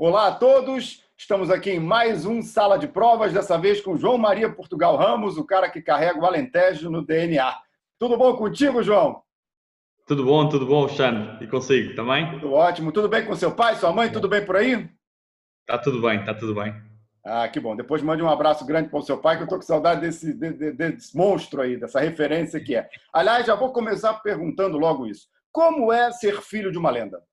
Olá a todos, estamos aqui em mais um Sala de Provas, dessa vez com João Maria Portugal Ramos, o cara que carrega o Alentejo no DNA. Tudo bom contigo, João? Tudo bom, Alexandre. E consigo também? Tudo ótimo. Tudo bem com seu pai, sua mãe? Tudo bem por aí? Está tudo bem, está tudo bem. Ah, que bom. Depois mande um abraço grande para o seu pai, que eu estou com saudade desse monstro aí, dessa referência que é. Aliás, já vou começar perguntando logo isso. Como é ser filho de uma lenda?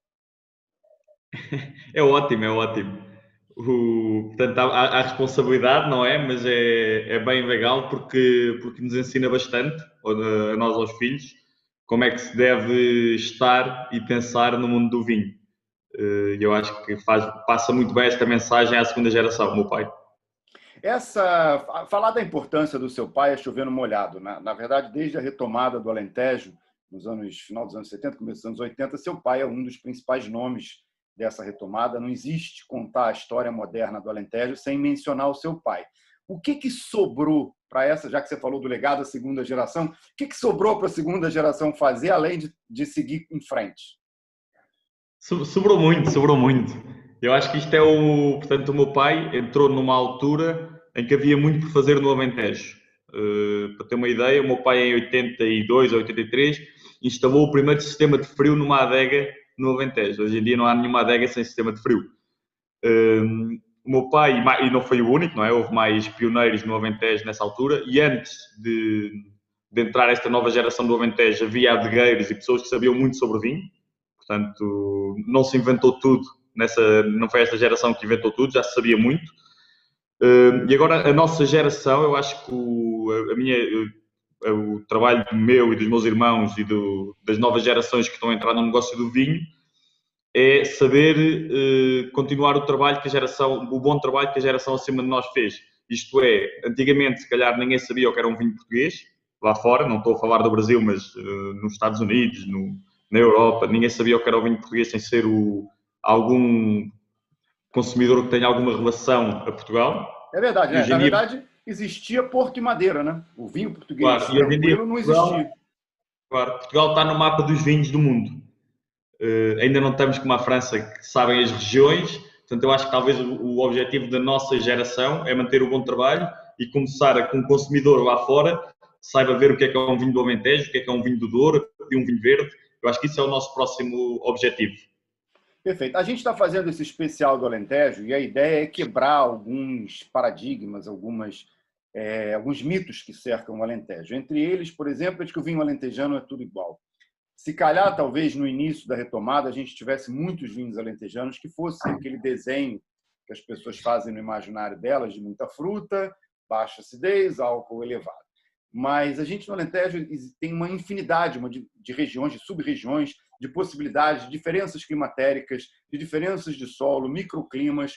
É ótimo, é ótimo. Portanto, há responsabilidade, não é? Mas é bem legal porque nos ensina bastante, a nós, aos filhos, como é que se deve estar e pensar no mundo do vinho. Eu acho que passa muito bem esta mensagem à segunda geração, o meu pai. Falar da importância do seu pai é chover no molhado. Na verdade, desde a retomada do Alentejo, final dos anos 70, começo dos anos 80, seu pai é um dos principais nomes dessa retomada. Não existe contar a história moderna do Alentejo sem mencionar o seu pai. O que sobrou para essa, já que você falou do legado da segunda geração, o que sobrou para a segunda geração fazer, além de seguir em frente? Sobrou muito, sobrou muito. Eu acho que isto é Portanto, o meu pai entrou numa altura em que havia muito por fazer no Alentejo. Para ter uma ideia, o meu pai em 82 ou 83 instalou o primeiro sistema de frio numa adega no Alentejo. Hoje em dia não há nenhuma adega sem sistema de frio. O meu pai, e não foi o único, não é? Houve mais pioneiros no Alentejo nessa altura, e antes de entrar esta nova geração do Alentejo havia adegueiros e pessoas que sabiam muito sobre vinho. Portanto, não se inventou tudo, não foi esta geração que inventou tudo, já se sabia muito. E agora a nossa geração, eu acho que o trabalho meu e dos meus irmãos e das novas gerações que estão a entrar no negócio do vinho é saber continuar o bom trabalho que a geração acima de nós fez. Isto é, antigamente se calhar ninguém sabia o que era um vinho português, lá fora, não estou a falar do Brasil, mas nos Estados Unidos, na Europa, ninguém sabia o que era o vinho português sem ser algum consumidor que tenha alguma relação a Portugal. É verdade, né? Na verdade, existia Porto e Madeira, né? O vinho português Claro, e hoje em dia, tranquilo não existia. Claro, Portugal está no mapa dos vinhos do mundo. Ainda não estamos como a França, que sabem as regiões. Portanto, eu acho que talvez o objetivo da nossa geração é manter o bom trabalho e começar a, com o consumidor lá fora, saiba ver o que é um vinho do Alentejo, o que é um vinho do Douro, e um vinho verde. Eu acho que isso é o nosso próximo objetivo. Perfeito. A gente está fazendo esse especial do Alentejo e a ideia é quebrar alguns paradigmas, alguns mitos que cercam o Alentejo. Entre eles, por exemplo, é de que o vinho alentejano é tudo igual. Se calhar, talvez, no início da retomada, a gente tivesse muitos vinhos alentejanos que fosse aquele desenho que as pessoas fazem no imaginário delas, de muita fruta, baixa acidez, álcool elevado. Mas a gente no Alentejo tem uma infinidade de regiões, de sub-regiões, de possibilidades, de diferenças climatéricas, de diferenças de solo, microclimas.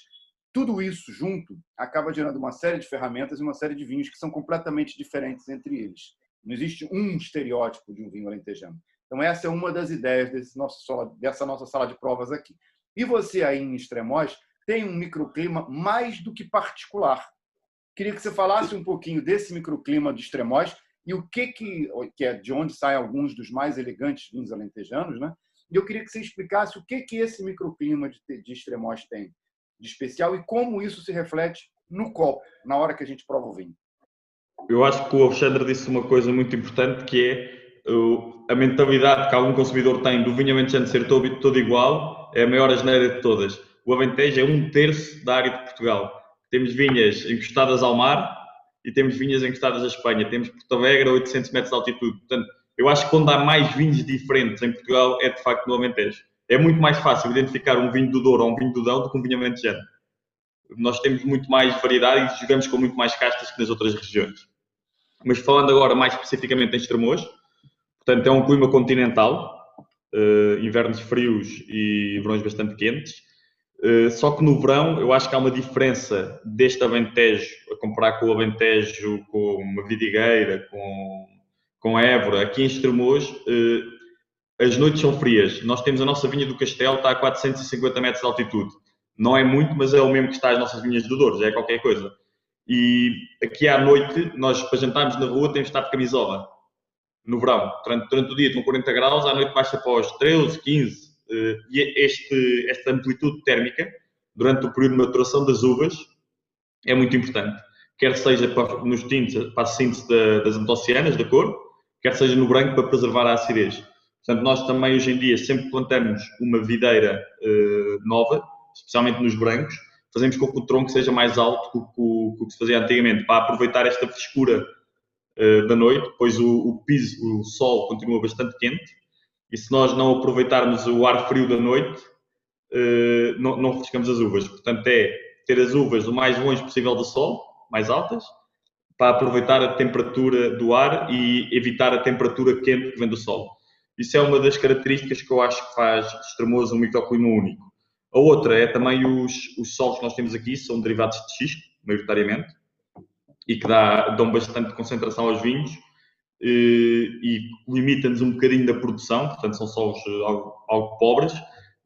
Tudo isso junto acaba gerando uma série de ferramentas e uma série de vinhos que são completamente diferentes entre eles. Não existe um estereótipo de um vinho alentejano. Então, essa é uma das ideias dessa nossa sala de provas aqui. E você aí em Estremoz tem um microclima mais do que particular. Queria que você falasse um pouquinho desse microclima de Estremoz e o que é de onde saem alguns dos mais elegantes vinhos alentejanos, né? E eu queria que você explicasse o que esse microclima de Estremoz tem de especial e como isso se reflete no copo, na hora que a gente prova o vinho. Eu acho que o Alexandre disse uma coisa muito importante, que é a mentalidade que algum consumidor tem do vinho alentejano ser todo igual, é a maior asneira de todas. O Alentejo é 1/3 da área de Portugal. Temos vinhas encostadas ao mar e temos vinhas encostadas à Espanha. Temos Porto Alegre a 800 metros de altitude. Portanto, eu acho que quando há mais vinhos diferentes em Portugal é de facto no Alentejo. É muito mais fácil identificar um vinho do Douro ou um vinho do Dão do que um vinho alentejano. Nós temos muito mais variedade e jogamos com muito mais castas que nas outras regiões. Mas falando agora mais especificamente em Estremoz, portanto é um clima continental, invernos frios e verões bastante quentes. Só que no verão eu acho que há uma diferença deste Alentejo, a comparar com o Alentejo, com uma Vidigueira, com Évora. Aqui em Estremoz, as noites são frias. Nós temos a nossa vinha do Castelo, está a 450 metros de altitude. Não é muito, mas é o mesmo que está as nossas vinhas do Douro, já é qualquer coisa. E aqui à noite, nós para jantarmos na rua temos de estar de camisola. No verão, durante o dia estão 40 graus, à noite baixa para os 13, 15. E esta amplitude térmica durante o período de maturação das uvas é muito importante. Quer seja nos tintos, para a síntese das antocianas, da cor, quer seja no branco para preservar a acidez. Portanto, nós também hoje em dia sempre plantamos uma videira nova, especialmente nos brancos, fazemos com que o tronco seja mais alto do que se fazia antigamente, para aproveitar esta frescura da noite, pois o piso, o sol continua bastante quente, e se nós não aproveitarmos o ar frio da noite, não refrescamos as uvas. Portanto, é ter as uvas o mais longe possível do sol, mais altas, para aproveitar a temperatura do ar e evitar a temperatura quente que vem do sol. Isso é uma das características que eu acho que faz de Estremoz um microclima único. A outra é também os solos que nós temos aqui, são derivados de xisto, maioritariamente, e que dão bastante concentração aos vinhos e limitam-nos um bocadinho da produção, portanto são solos algo pobres,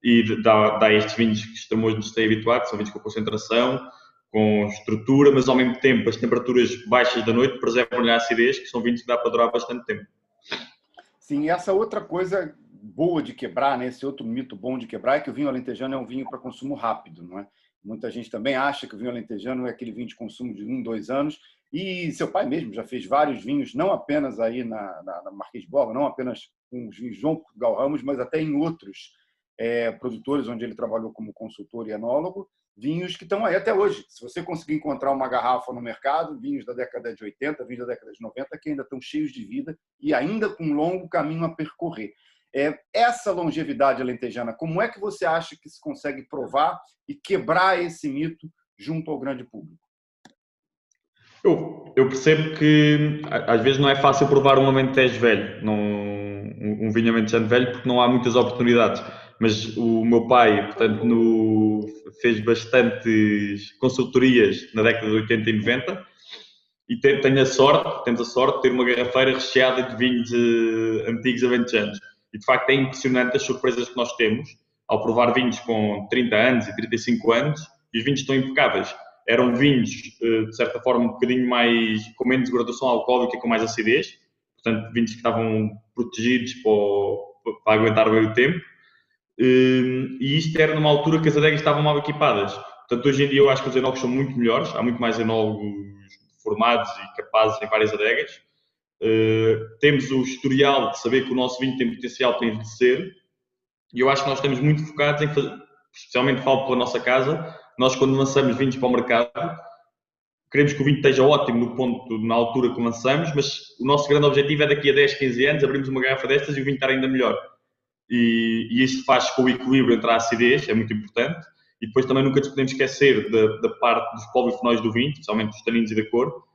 e dá estes vinhos que Estremoz nos tem habituado, que são vinhos com concentração, com estrutura, mas ao mesmo tempo as temperaturas baixas da noite preservam-lhe a acidez, que são vinhos que dá para durar bastante tempo. Sim, e essa outra coisa boa de quebrar, né? Esse outro mito bom de quebrar é que o vinho alentejano é um vinho para consumo rápido, não é? Muita gente também acha que o vinho alentejano é aquele vinho de consumo de 1, 2 anos, e seu pai mesmo já fez vários vinhos, não apenas aí na Marquês de Borba, não apenas com os vinhos João Portugal Ramos, mas até em outros produtores onde ele trabalhou como consultor e enólogo, vinhos que estão aí até hoje. Se você conseguir encontrar uma garrafa no mercado, vinhos da década de 80, vinhos da década de 90, que ainda estão cheios de vida e ainda com um longo caminho a percorrer. Essa longevidade alentejana, como é que você acha que se consegue provar e quebrar esse mito junto ao grande público? Eu percebo que às vezes não é fácil provar um Alentejo velho, um vinho alentejano velho, porque não há muitas oportunidades. Mas o meu pai, portanto, fez bastantes consultorias na década de 80 e 90 e temos a sorte de ter uma garrafeira recheada de vinhos antigos alentejanos. E de facto é impressionante as surpresas que nós temos ao provar vinhos com 30 anos e 35 anos, e os vinhos estão impecáveis. Eram vinhos, de certa forma, um bocadinho com menos graduação alcoólica e com mais acidez, portanto, vinhos que estavam protegidos para aguentar bem o tempo. E isto era numa altura que as adegas estavam mal equipadas. Portanto, hoje em dia eu acho que os enólogos são muito melhores, há muito mais enólogos formados e capazes em várias adegas. Temos o historial de saber que o nosso vinho tem potencial para envelhecer, e eu acho que nós estamos muito focados em fazer, especialmente falo pela nossa casa, nós quando lançamos vinhos para o mercado, queremos que o vinho esteja ótimo na altura que lançamos, mas o nosso grande objetivo é daqui a 10, 15 anos abrirmos uma garrafa destas e o vinho estar ainda melhor. E isso faz com o equilíbrio entre a acidez, é muito importante, e depois também nunca nos podemos esquecer da parte dos polifenóis do vinho, especialmente dos taninos e da cor,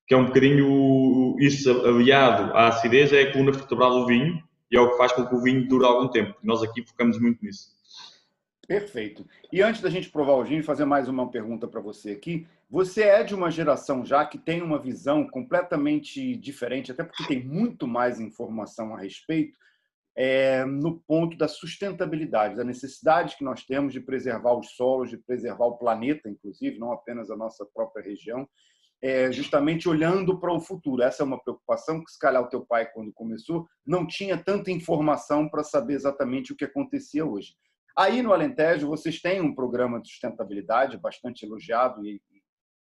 que é um bocadinho isso aliado à acidez, é a coluna vertebral do vinho e é o que faz com que o vinho dure algum tempo. Nós aqui focamos muito nisso. Perfeito. E antes da gente provar o vinho, fazer mais uma pergunta para você aqui. Você é de uma geração já que tem uma visão completamente diferente, até porque tem muito mais informação a respeito, no ponto da sustentabilidade, da necessidade que nós temos de preservar os solos, de preservar o planeta, inclusive, não apenas a nossa própria região, justamente olhando para o futuro. Essa é uma preocupação que, se calhar, o teu pai, quando começou, não tinha tanta informação para saber exatamente o que acontecia hoje. Aí, no Alentejo, vocês têm um programa de sustentabilidade bastante elogiado e,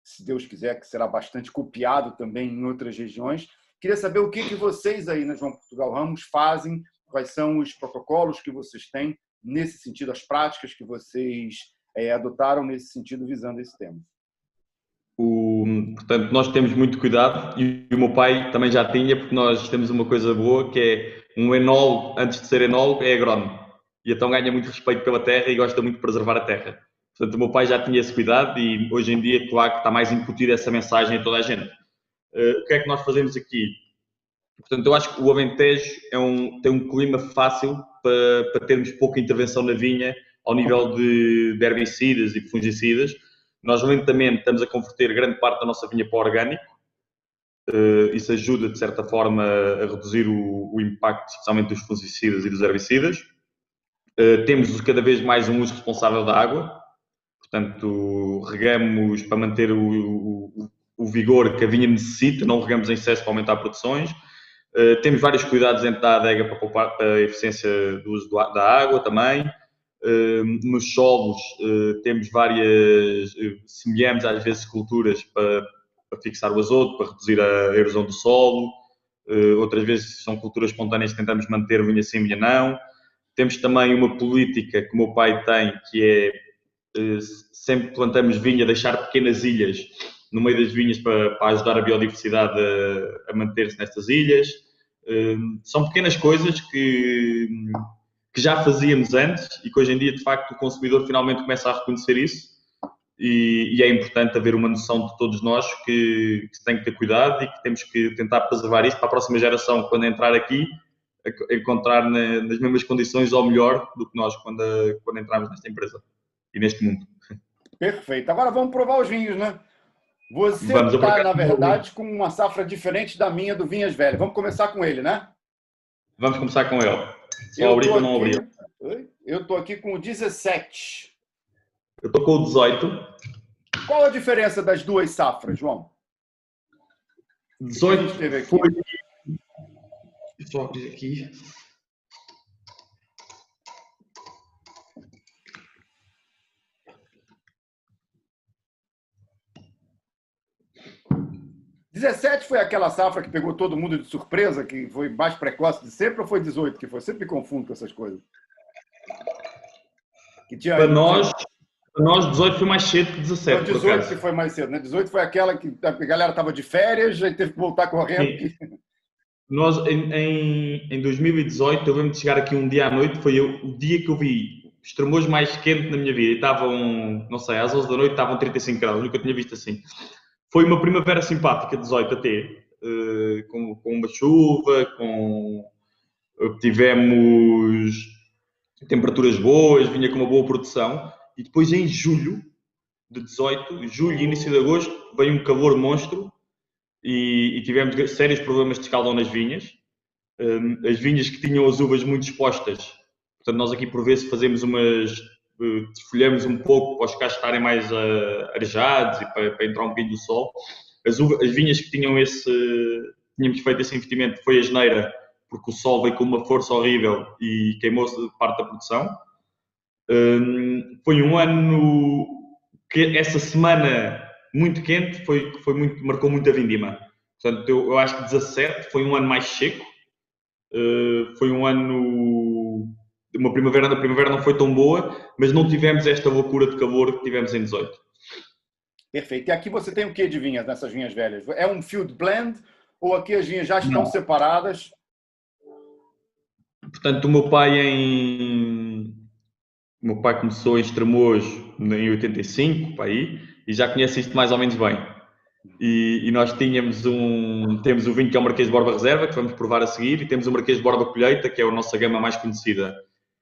se Deus quiser, que será bastante copiado também em outras regiões. Queria saber o que vocês aí na João Portugal Ramos fazem, quais são os protocolos que vocês têm nesse sentido, as práticas que vocês adotaram nesse sentido, visando esse tema. Portanto, nós temos muito cuidado, e o meu pai também já tinha, porque nós temos uma coisa boa, que é um enólogo, antes de ser enólogo, é agrónomo. E então ganha muito respeito pela terra e gosta muito de preservar a terra. Portanto, o meu pai já tinha esse cuidado e hoje em dia, claro, que está mais incutida essa mensagem a toda a gente. O que é que nós fazemos aqui? Portanto, eu acho que o Alentejo tem um clima fácil para termos pouca intervenção na vinha ao nível de herbicidas e de fungicidas. Nós lentamente estamos a converter grande parte da nossa vinha para o orgânico. Isso ajuda, de certa forma, a reduzir o impacto, especialmente dos fungicidas e dos herbicidas. Temos cada vez mais um uso responsável da água. Portanto, regamos para manter o vigor que a vinha necessita, não regamos em excesso para aumentar produções. Temos vários cuidados dentro da adega para poupar a eficiência do uso da água também. Nos solos temos várias, semeamos às vezes culturas para fixar o azoto, para reduzir a erosão do solo. Outras vezes são culturas espontâneas que tentamos manter, vinha sim, vinha não. Temos também uma política que o meu pai tem, que é sempre que plantamos vinha, deixar pequenas ilhas no meio das vinhas para ajudar a biodiversidade a manter-se nestas ilhas. São pequenas coisas que já fazíamos antes e que hoje em dia, de facto, o consumidor finalmente começa a reconhecer isso e é importante haver uma noção de todos nós que se tem que ter cuidado e que temos que tentar preservar isso para a próxima geração, quando entrar aqui, encontrar nas mesmas condições ou melhor do que nós quando entramos nesta empresa e neste mundo. Perfeito. Agora vamos provar os vinhos, né? Você está, na verdade, com uma safra diferente da minha do Vinhas Velhas. Vamos começar com ele, né? Vamos começar com ele. Só abrir ou não abrir? Eu estou aqui com o 17. Eu estou com o 18. Qual a diferença das duas safras, João? 18 foi... Deixa eu abrir aqui. Foi aquela safra que pegou todo mundo de surpresa, que foi mais precoce de sempre, ou foi 18 que foi? Sempre me confundo com essas coisas. Para nós, 18 foi mais cedo que 17. Então, 18 que foi mais cedo, né? 18 foi aquela que a galera estava de férias e teve que voltar correndo. Nós, em 2018, eu lembro de chegar aqui um dia à noite, foi o dia que eu vi os tremores mais quentes na minha vida. E estavam, não sei, às 11 da noite estavam 35 graus, nunca tinha visto assim. Foi uma primavera simpática, 18 até, com uma chuva, tivemos temperaturas boas, vinha com uma boa produção. E depois em julho de 18, julho e início de agosto, veio um calor monstro e tivemos sérios problemas de escaldão nas vinhas. As vinhas que tinham as uvas muito expostas, portanto nós aqui por vezes fazemos desfolhamos um pouco para os cachos estarem mais arejados e para entrar um bocadinho do sol. As vinhas que tínhamos feito esse investimento foi a geneira, porque o sol veio com uma força horrível e queimou-se parte da produção. Foi um ano que essa semana muito quente marcou muito a vindima. Portanto, eu acho que 17 foi um ano mais seco. Foi um ano... A primavera não foi tão boa, mas não tivemos esta loucura de calor que tivemos em 18. Perfeito. E aqui você tem o que de vinhas, nessas vinhas velhas? É um field blend ou aqui as vinhas já estão separadas? Portanto, o meu pai começou em Estremoz em 85, para aí, e já conhece isto mais ou menos bem. E nós temos o vinho que é o Marquês de Borba Reserva, que vamos provar a seguir, e temos o Marquês de Borba Colheita, que é a nossa gama mais conhecida.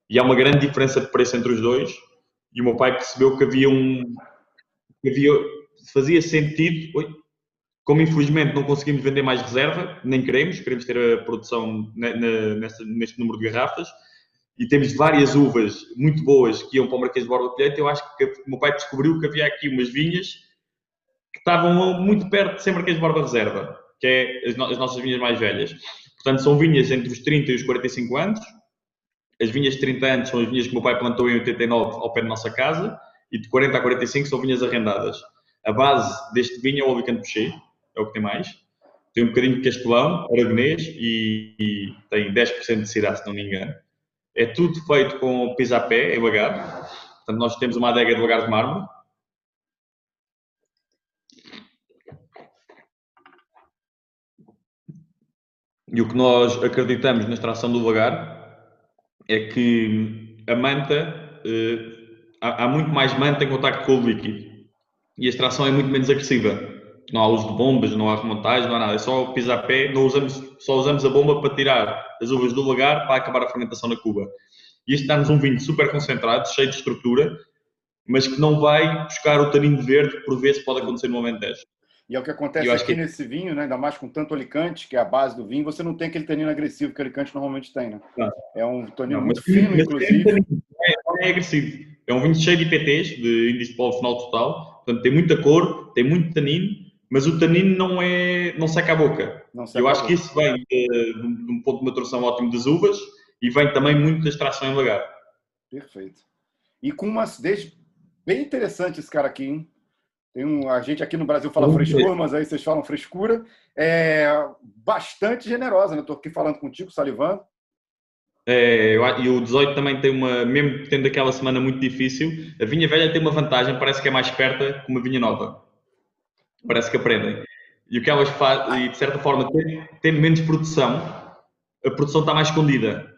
E há uma grande diferença de preço entre os dois, e o meu pai percebeu que fazia sentido, como infelizmente não conseguimos vender mais reserva, nem queremos ter a produção neste número de garrafas, e temos várias uvas muito boas que iam para o Marquês de Borba Colheita. Eu acho que o meu pai descobriu que havia aqui umas vinhas que estavam muito perto de ser Marquês de Borba Reserva, que é as nossas vinhas mais velhas. Portanto, são vinhas entre os 30 e os 45 anos. As vinhas de 30 anos são as vinhas que o meu pai plantou em 89 ao pé da nossa casa, e de 40 a 45 são vinhas arrendadas. A base deste vinho é o Alicante Pechê, é o que tem mais. Tem um bocadinho de Castelão, Aragonês e tem 10% de Syrah, se não me engano. É tudo feito com pisapé, em lagar. Portanto, nós temos uma adega de lagar de mármore. E o que nós acreditamos na extração do lagar é que a manta, há muito mais manta em contacto com o líquido. E a extração é muito menos agressiva. Não há uso de bombas, não há remontagem, não há nada. É só pisapé, só usamos a bomba para tirar as uvas do lagar para acabar a fermentação na cuba. E isto dá-nos um vinho super concentrado, cheio de estrutura, mas que não vai buscar o tanino verde que por vezes pode acontecer no Alentejo. E é o que acontece aqui nesse vinho, né? Ainda mais com tanto Alicante, que é a base do vinho, você não tem aquele tanino agressivo que o Alicante normalmente tem, né? Não. É um tanino muito fino, inclusive. É agressivo. É um vinho cheio de IPTs, de índice de polo-fenol total. Portanto, tem muita cor, tem muito tanino, mas o tanino não seca a boca. Eu acho que isso vem de um ponto de maturação ótimo das uvas e vem também muito da extração em lagar. Perfeito. e com uma acidez bem interessante esse cara aqui, hein? A gente aqui no Brasil fala frescor, mas aí vocês falam frescura. É bastante generosa, né? Estou aqui falando contigo, salivando. E o 18 também tem mesmo tendo aquela semana muito difícil, a vinha velha tem uma vantagem, parece que é mais esperta que uma vinha nova. Parece que aprendem. E o que elas fazem, e de certa forma, tendo menos produção, a produção está mais escondida.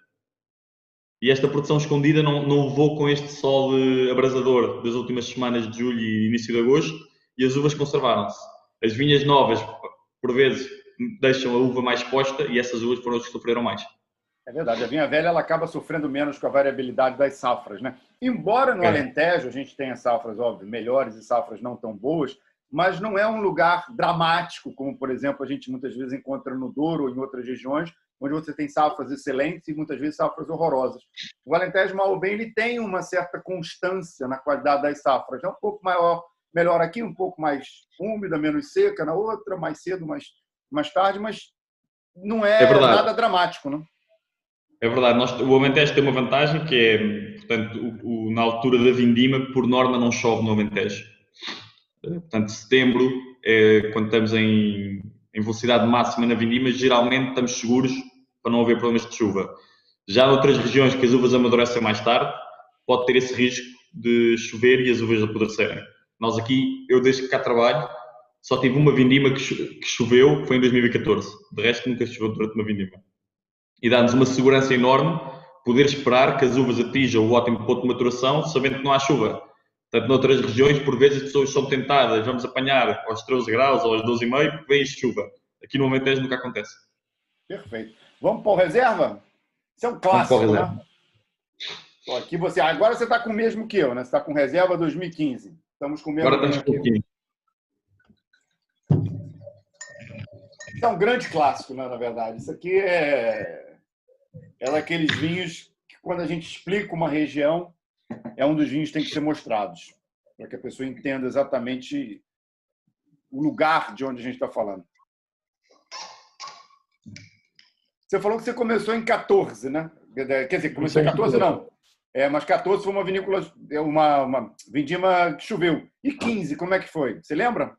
E esta produção escondida não levou com este sol abrasador das últimas semanas de julho e início de agosto, e as uvas conservaram-se. As vinhas novas, por vezes, deixam a uva mais exposta e essas uvas foram as que sofreram mais. É verdade, a vinha velha ela acaba sofrendo menos com a variabilidade das safras, né? Embora no Alentejo a gente tenha safras, óbvio, melhores e safras não tão boas, mas não é um lugar dramático, como, por exemplo, a gente muitas vezes encontra no Douro ou em outras regiões, onde você tem safras excelentes e muitas vezes safras horrorosas. O Alentejo, mal ou bem, ele tem uma certa constância na qualidade das safras. É um pouco melhor aqui, um pouco mais úmida, menos seca, na outra, mais cedo, mais tarde, mas não é nada dramático, não? É verdade, o Alentejo tem uma vantagem que é, portanto, na altura da vindima, por norma, não chove no Alentejo. Portanto, setembro, quando estamos em velocidade máxima na vindima, geralmente estamos seguros para não haver problemas de chuva. Já noutras regiões que as uvas amadurecem mais tarde, pode ter esse risco de chover e as uvas apodrecerem. Nós aqui, eu desde que cá trabalho, só tive uma vindima que choveu, que foi em 2014. De resto, nunca choveu durante uma vindima. E dá-nos uma segurança enorme poder esperar que as uvas atinjam o ótimo ponto de maturação, sabendo que não há chuva. Portanto, noutras regiões, por vezes, as pessoas são tentadas, vamos apanhar aos 13 graus ou aos 12,5, porque vem chuva. Aqui no Alentejo nunca acontece. Perfeito. Vamos para o reserva? Isso é um clássico, né? Aqui agora você está com o mesmo que eu, né? Você está com reserva 2015. Estamos com o mesmo. Agora estamos com o 15. Isso é um grande clássico, né, na verdade. Isso aqui é daqueles vinhos que, quando a gente explica uma região, é um dos vinhos que tem que ser mostrados, para que a pessoa entenda exatamente o lugar de onde a gente está falando. Você falou que você começou em 14, né? Quer dizer, começou em 14, não. Mas 14 foi uma vinícola, uma vindima que choveu. E 15, como é que foi? Você lembra?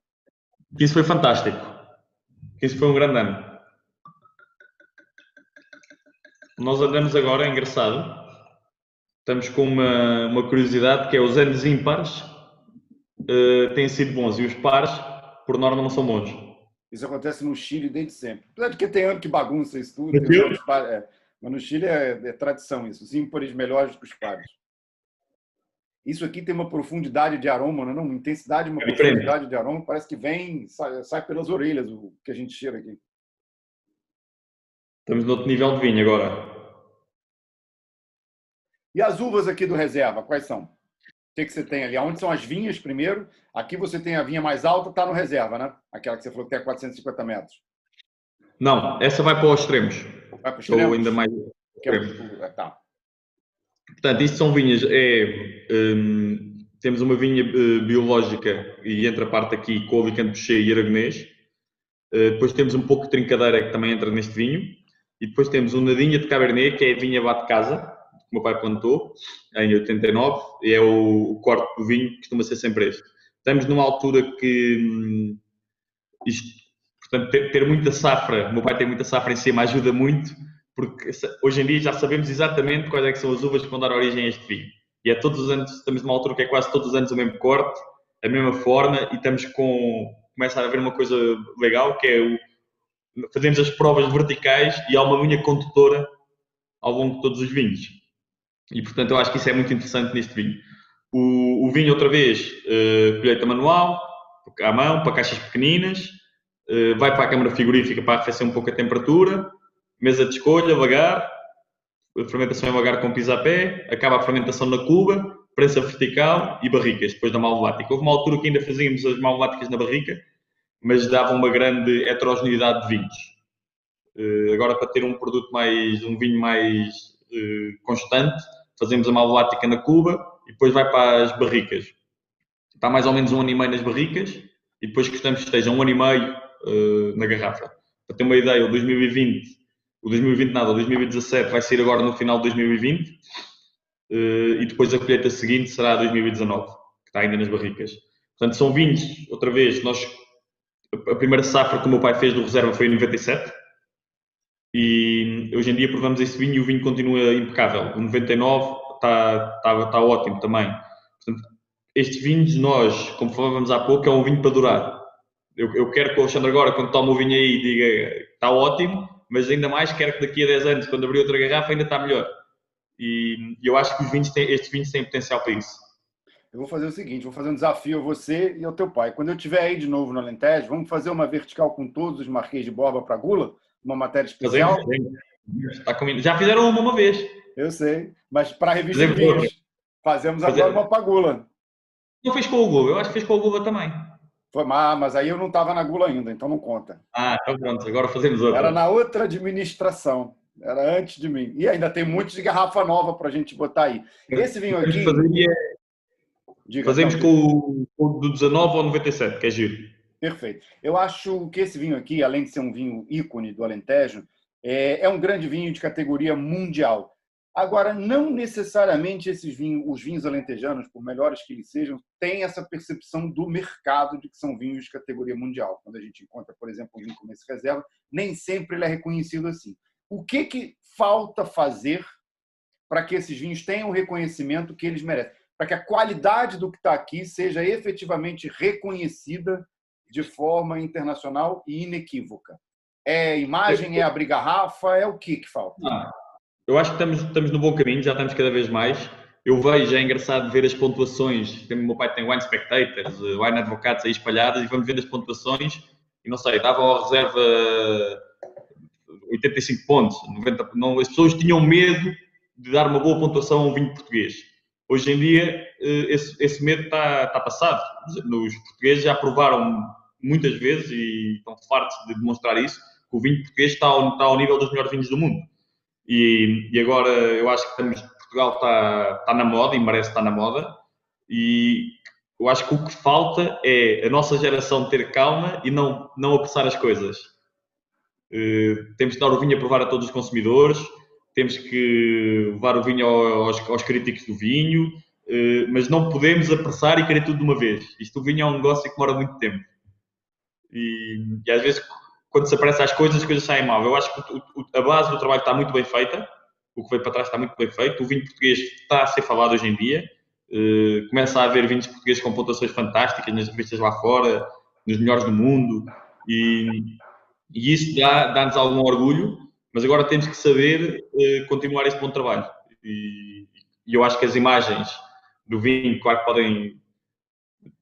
15 foi fantástico. 15 foi um grande ano. Nós andamos agora, é engraçado, estamos com uma curiosidade que é os anos ímpares têm sido bons e os pares, por norma, não são bons. Isso acontece no Chile desde sempre. Apesar de que tem ano que bagunça isso tudo. Mas no Chile é tradição isso. Os ímpares melhores que os pares. Isso aqui tem uma profundidade de aroma, não é? Uma intensidade, uma profundidade de aroma. Parece que sai pelas orelhas o que a gente cheira aqui. Estamos no outro nível de vinho agora. E as uvas aqui do reserva, quais são? O que você tem ali? Onde são as vinhas primeiro? Aqui você tem a vinha mais alta, está no reserva, né? Aquela que você falou que tem a 450 metros. Não, essa vai para os extremos. Vai para os extremos? Ou ainda mais. Tá. Portanto, isto são vinhas. Temos uma vinha biológica e entra a parte aqui com Alicante Boucher e Aragonês. Depois temos um pouco de trincadeira que também entra neste vinho. E depois temos uma nadinha de Cabernet, que é a vinha Bate Casa, que o meu pai plantou em 89, e é o corte do vinho que costuma ser sempre este. Estamos numa altura que portanto, ter muita safra, o meu pai tem muita safra em cima, ajuda muito, porque hoje em dia já sabemos exatamente quais é que são as uvas que vão dar origem a este vinho. E é todos os anos, estamos numa altura que é quase todos os anos o mesmo corte, a mesma forma, e estamos começa a haver uma coisa legal, que é fazemos as provas verticais e há uma linha condutora ao longo de todos os vinhos. E, portanto, eu acho que isso é muito interessante neste vinho. O vinho, outra vez, colheita manual, à mão, para caixas pequeninas, vai para a câmara frigorífica para arrefecer um pouco a temperatura, mesa de escolha, vagar, a fermentação é vagar com pisapé, acaba a fermentação na cuba, prensa vertical e barricas, depois da malvolática. Houve uma altura que ainda fazíamos as malvoláticas na barrica, mas dava uma grande heterogeneidade de vinhos. Agora, para ter um vinho mais constante, fazemos a malvolática na cuba e depois vai para as barricas. Está mais ou menos 1 ano e meio nas barricas e depois gostamos que esteja 1 ano e meio na garrafa. Para ter uma ideia, o 2017 vai sair agora no final de 2020 e depois a colheita seguinte será 2019, que está ainda nas barricas. Portanto, são vinhos, outra vez, a primeira safra que o meu pai fez do reserva foi em 97 e hoje em dia provamos esse vinho e o vinho continua impecável. O 99 está ótimo também. Portanto, estes vinhos, nós, como falávamos há pouco, é um vinho para durar. Eu quero que o Alexandre agora, quando toma o vinho aí, diga está ótimo, mas ainda mais quero que daqui a 10 anos, quando abrir outra garrafa, ainda está melhor. E eu acho que estes vinhos têm potencial para isso. Eu vou fazer o seguinte, vou fazer um desafio a você e ao teu pai. Quando eu estiver aí de novo no Alentejo, vamos fazer uma vertical com todos os Marquês de Borba para Gula? Uma matéria especial? Está combinado. Já fizeram uma vez. Eu sei, mas para a revista de Fazemos outra. vinhos. Fazemos agora uma para Gula. Não fez com o Gula, eu acho que fez com o Gula também. Foi, mas aí eu não estava na Gula ainda, então não conta. Então pronto, agora fazemos outra. Era na outra administração. Era antes de mim. E ainda tem muitos de garrafa nova para a gente botar aí. Esse vinho aqui... Fazemos com o do 19 ao 97, que é giro. Perfeito. Eu acho que esse vinho aqui, além de ser um vinho ícone do Alentejo, é um grande vinho de categoria mundial. Agora, não necessariamente os vinhos alentejanos, por melhores que eles sejam, têm essa percepção do mercado de que são vinhos de categoria mundial. Quando a gente encontra, por exemplo, um vinho como esse reserva, nem sempre ele é reconhecido assim. O que falta fazer para que esses vinhos tenham o reconhecimento que eles merecem? Para que a qualidade do que está aqui seja efetivamente reconhecida de forma internacional e inequívoca? É imagem, é abrir garrafa, é o que falta? Eu acho que estamos no bom caminho, já estamos cada vez mais. Eu vejo, é engraçado ver as pontuações. O meu pai tem Wine Spectators, Wine Advocates aí espalhadas e vamos ver as pontuações. E não sei, davam ao reserva 85 pontos, 90, não, as pessoas tinham medo de dar uma boa pontuação a um vinho português. Hoje em dia, esse medo está passado. Os portugueses já provaram muitas vezes e estão fartos de demonstrar isso, que o vinho português está ao nível dos melhores vinhos do mundo. E agora eu acho que Portugal está na moda e merece estar na moda. E eu acho que o que falta é a nossa geração ter calma e não apressar as coisas. Temos que dar o vinho a provar a todos os consumidores, temos que levar o vinho aos críticos do vinho, mas não podemos apressar e querer tudo de uma vez. Isto, o vinho é um negócio que demora muito tempo. E às vezes, quando se apressa as coisas saem mal. Eu acho que a base do trabalho está muito bem feita, o que veio para trás está muito bem feito, o vinho português está a ser falado hoje em dia, começa a haver vinhos portugueses com pontuações fantásticas nas revistas lá fora, nos melhores do mundo, e isso dá-nos algum orgulho, mas agora temos que saber continuar esse bom trabalho. E eu acho que as imagens do vinho, claro que podem...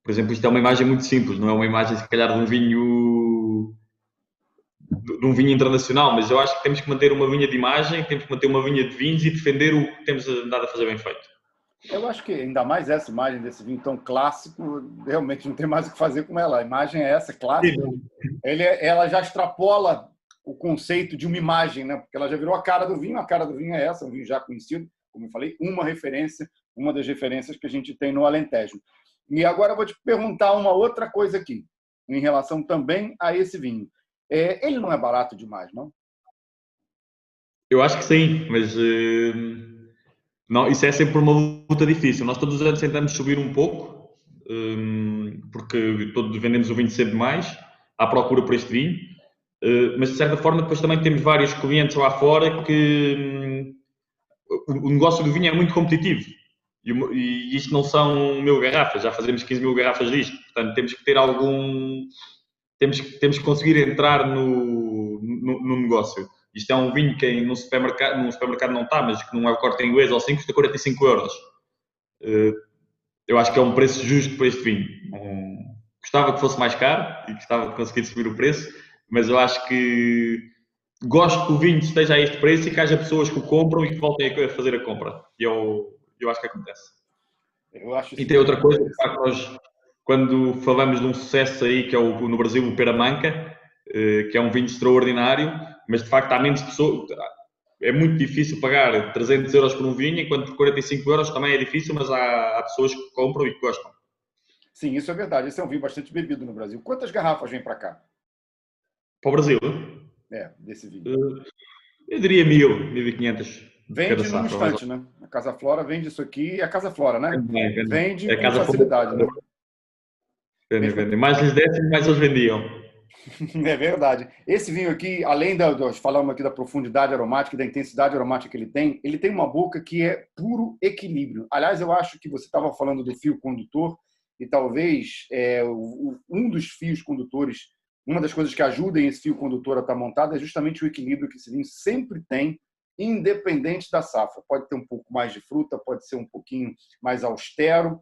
Por exemplo, isto é uma imagem muito simples, não é uma imagem, se calhar, de um vinho internacional, mas eu acho que temos que manter uma linha de imagem, temos que manter uma linha de vinhos e defender o que temos andado a fazer bem feito. Eu acho que ainda mais essa imagem desse vinho tão clássico, realmente não tem mais o que fazer com ela. A imagem é essa, clássica. Ela já extrapola o conceito de uma imagem, né? Porque ela já virou a cara do vinho é essa, um vinho já conhecido, como eu falei, uma das referências que a gente tem no Alentejo. E agora eu vou te perguntar uma outra coisa aqui, em relação também a esse vinho. Ele não é barato demais, não? Eu acho que sim, mas não, isso é sempre uma luta difícil. Nós todos os anos tentamos subir um pouco, porque todos vendemos o vinho sempre demais, à procura por este vinho, mas de certa forma depois também temos vários clientes lá fora que o negócio do vinho é muito competitivo. E isto não são 1000 garrafas, já fazemos 15.000 garrafas disto, portanto temos que ter temos que conseguir entrar no negócio. Isto é um vinho que num supermercado não está, mas que não é o Corte Inglês ou assim, custa 45 euros. Eu acho que é um preço justo para este vinho. Gostava que fosse mais caro e gostava de conseguir subir o preço, mas eu acho que gosto que o vinho esteja a este preço e que haja pessoas que o compram e que voltem a fazer a compra. E eu acho que acontece. E tem outra coisa, de facto, nós, quando falamos de um sucesso aí, que é no Brasil o Peramanca, que é um vinho extraordinário, mas de facto há menos pessoas, é muito difícil pagar 300 euros por um vinho, enquanto por 45 euros também é difícil, mas há pessoas que compram e que gostam. Sim, isso é verdade. Esse é um vinho bastante bebido no Brasil. Quantas garrafas vêm para cá? Para o Brasil? Desse vinho. Eu diria 1.000, 1.500. Vende num instante, né? Casa Flora vende isso aqui, é a Casa Flora, né? Vende É com Casa facilidade, né? Vende. Mais lhes dessem, mais eles vendiam. É verdade. Esse vinho aqui, além falamos aqui da profundidade aromática e da intensidade aromática que ele tem uma boca que é puro equilíbrio. Aliás, eu acho que você estava falando do fio condutor e talvez um dos fios condutores, uma das coisas que ajudem esse fio condutor a estar montado é justamente o equilíbrio que esse vinho sempre tem, independente da safra. Pode ter um pouco mais de fruta, pode ser um pouquinho mais austero,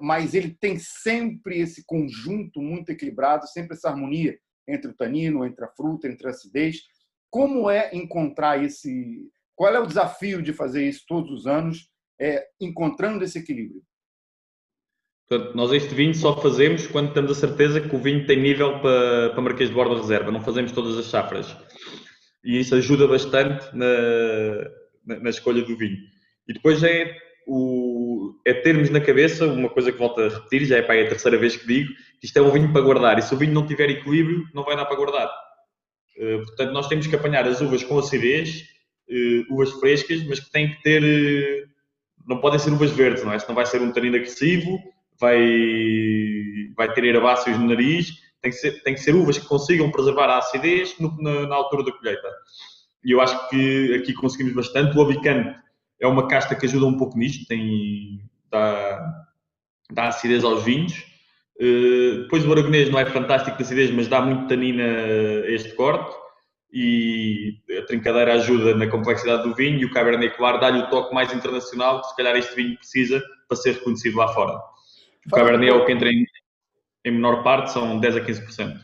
mas ele tem sempre esse conjunto muito equilibrado, sempre essa harmonia entre o tanino, entre a fruta, entre a acidez. Como é encontrar esse... Qual é o desafio de fazer isso todos os anos, encontrando esse equilíbrio? Portanto, nós este vinho só fazemos quando temos a certeza que o vinho tem nível para Marquês de Borda Reserva. Não fazemos todas as safras. E isso ajuda bastante na escolha do vinho. E depois é termos na cabeça uma coisa que volto a repetir, já é para a terceira vez que digo, que isto é um vinho para guardar. E se o vinho não tiver equilíbrio, não vai dar para guardar. Portanto, nós temos que apanhar as uvas com acidez, uvas frescas, mas que têm que ter... não podem ser uvas verdes, não é? Senão vai ser um tanino agressivo, vai ter herbáceos no nariz. Tem que ser uvas que consigam preservar a acidez na altura da colheita. E eu acho que aqui conseguimos bastante. O Alicante é uma casta que ajuda um pouco nisto, dá acidez aos vinhos. Depois o Aragonês não é fantástico de acidez, mas dá muito tanina a este corte. E a trincadeira ajuda na complexidade do vinho, e o Cabernet Claro dá-lhe o toque mais internacional que se calhar este vinho precisa para ser reconhecido lá fora. O Cabernet é o que entra em menor parte, são 10 a 15%.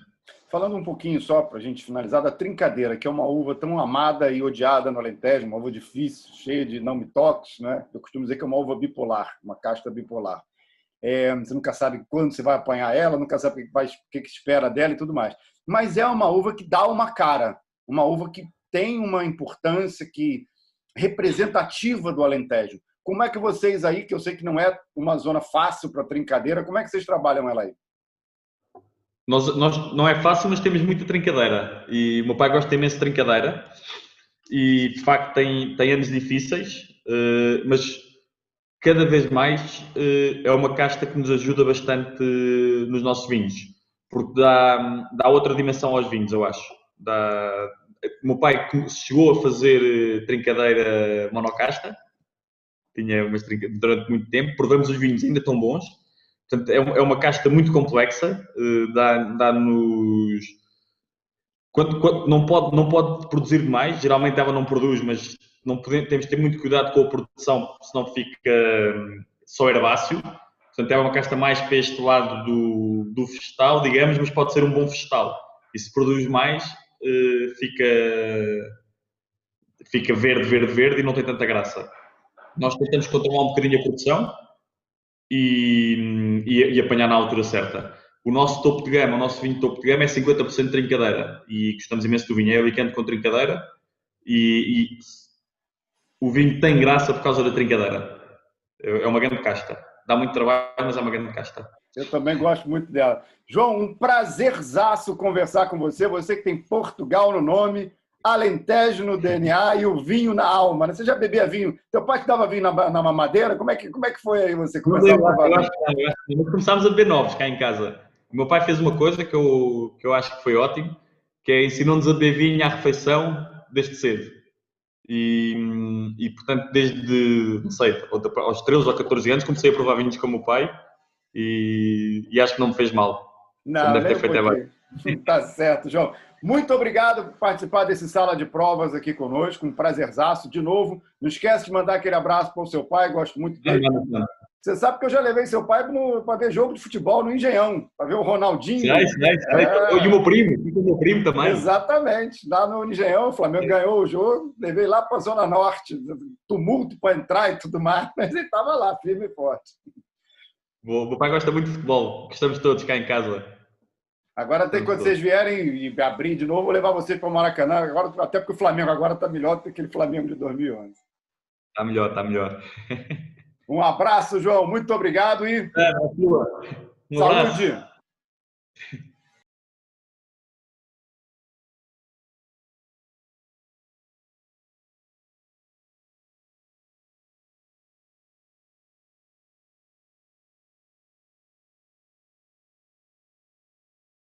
Falando um pouquinho só, para a gente finalizar, da trincadeira, que é uma uva tão amada e odiada no Alentejo, uma uva difícil, cheia de não me toques, né? Eu costumo dizer que é uma uva bipolar, uma casta bipolar. Você nunca sabe quando você vai apanhar ela, nunca sabe o que espera dela e tudo mais. Mas é uma uva que dá uma cara, uma uva que tem uma importância representativa do Alentejo. Como é que vocês aí, que eu sei que não é uma zona fácil para trincadeira, como é que vocês trabalham ela aí? Nós, não é fácil, mas temos muita trincadeira. E o meu pai gosta imenso de trincadeira. E, de facto, tem anos difíceis, mas cada vez mais é uma casta que nos ajuda bastante nos nossos vinhos. Porque dá outra dimensão aos vinhos, eu acho. O meu pai chegou a fazer trincadeira monocasta. Tinha durante muito tempo. Provamos os vinhos, ainda estão bons. Portanto, é uma casta muito complexa, dá-nos... Não pode produzir demais, geralmente ela não produz, mas temos de ter muito cuidado com a produção, senão fica só herbáceo. Portanto, é uma casta mais para este lado do vegetal, digamos, mas pode ser um bom vegetal. E se produz mais, fica verde e não tem tanta graça. Nós tentamos controlar um bocadinho a produção, e apanhar na altura certa. O nosso topo de gama, o nosso vinho topo de gama é 50% de trincadeira e gostamos imenso do vinho. É Alicante com trincadeira e o vinho tem graça por causa da trincadeira. É uma grande casta. Dá muito trabalho, mas é uma grande casta. Eu também gosto muito dela. João, um prazerzaço conversar com você. Você que tem Portugal no nome, Alentejo no DNA e o vinho na alma. Você já bebia vinho? Teu pai te dava vinho na mamadeira? Como é que foi aí você começar a provar vinho? Nós começámos a beber novos cá em casa. O meu pai fez uma coisa que eu acho que foi ótimo, que é ensinou-nos a beber vinho à refeição desde cedo. E portanto, desde, não sei, aos 13 ou 14 anos, comecei a provar vinhos com o meu pai e acho que não me fez mal. Não, deve ter feito bem. Tá certo, João. Muito obrigado por participar desse Sala de Provas aqui conosco. Um prazerzaço. De novo, não esquece de mandar aquele abraço para o seu pai. Gosto muito dele. Você sabe que eu já levei seu pai para ver jogo de futebol no Engenhão, para ver o Ronaldinho. E o meu primo também. Exatamente. Lá no Engenhão, o Flamengo ganhou o jogo. Levei lá para a Zona Norte. Tumulto para entrar e tudo mais. Mas ele estava lá, firme e forte. O meu pai gosta muito de futebol. Gostamos todos cá em casa. Agora tem quando vocês vierem e abrir de novo, vou levar vocês para o Maracanã. Agora, até porque o Flamengo agora está melhor do que aquele Flamengo de 2011. Está melhor. Um abraço, João. Muito obrigado e um abraço. Saúde!